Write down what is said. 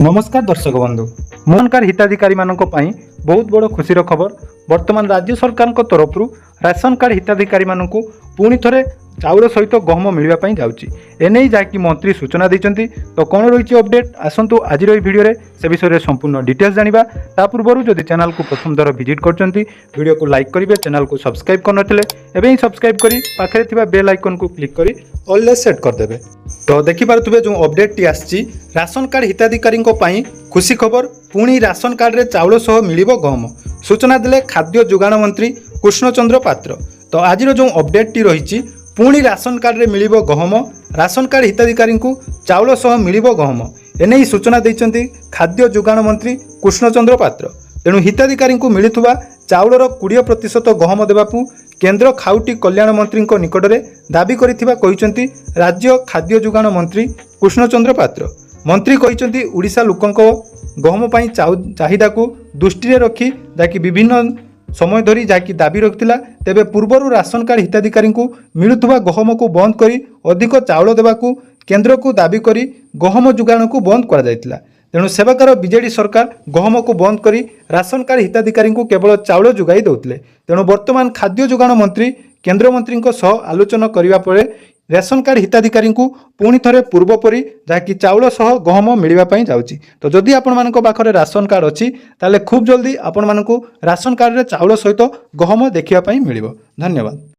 नमस्कार दर्शक बंधु मोहनकार हिताधिकारी मानक पई बहुत बड़ खुशीर खबर। वर्तमान राज्य सरकार तरफ राशन कार्ड हिताधिकारी मानक पुणी थे चाउल सहित गहम मिलवाई जाऊँगी एने जहाँकि मंत्री सूचना देते। तो कौन रही अपडेट आसतु आज भिडियो से विषय में संपूर्ण डिटेल्स जाना। ता पूर्व जदि चैनल को प्रथम थर विजिट कर को लाइक करेंगे, चैनल को सब्सक्राइब करते सब्सक्राइब कर पाखे थी बेल आइकन को क्लिक कर ऑल सेट करदे। तो देखिपे जो अपडेट टी आसी राशन कार्ड हिताधिकारी खुशी खबर, पुणी राशन कार्ड रे चाउल सह मिलिबो गहम। सूचना देले खाद्य जोगाण मंत्री कृष्णचंद्र पात्र। तो आज जो अपडेट टी रही पुणी राशन कार्ड रे मिलिबो गहम, राशन कार्ड हिताधिकारी को चाउल सह मिलिबो गहम एने सूचना देइचंती खाद्य जोगाण मंत्री कृष्णचंद्र पात्र। तेणु हिताधिकारी को मिलुवा चाउलर 20% गहम देवाकू केंद्र खाउटी कल्याण मंत्री निकट में दाबी करिथिबा कहिसंती राज्य खाद्य जोगाण मंत्री कृष्णचंद्र पात्र। मंत्री कहिसंती ओडिशा लोकंक गहम पई चाहिदा को दृष्टि रखी जाकि विभिन्न समय धरी जाकि दाबी रखिला, तेबे पूर्वरु राशन कार्ड हिताधिकारी को मिलुवा गहम को बंद करी अधिक चाउल देवाकू केंद्र को दाबी करी गहम जोगाण को बंद करा जायतिला। तेणु सेवाकार बीजेडी सरकार गहम को बंद करी राशन कार्ड हिताधिकारी को केवल चाउल जोगाई देउथिले। तेणु वर्तमान खाद्य जोगाण मंत्री केंद्र मंत्री सह आलोचना करिबा परे राशन कार्ड हिताधिकारी को पुणी थे पूर्वपरी जहाँकि चाउल सह गहम मिलवाई जाऊँगी। तो जदि आपण मानक पाखरे राशन कार्ड अच्छी ताले खूब जल्दी आपण मानक राशन कार्ड रे चाउल सहित गहम देखिया मिलिबो। धन्यवाद।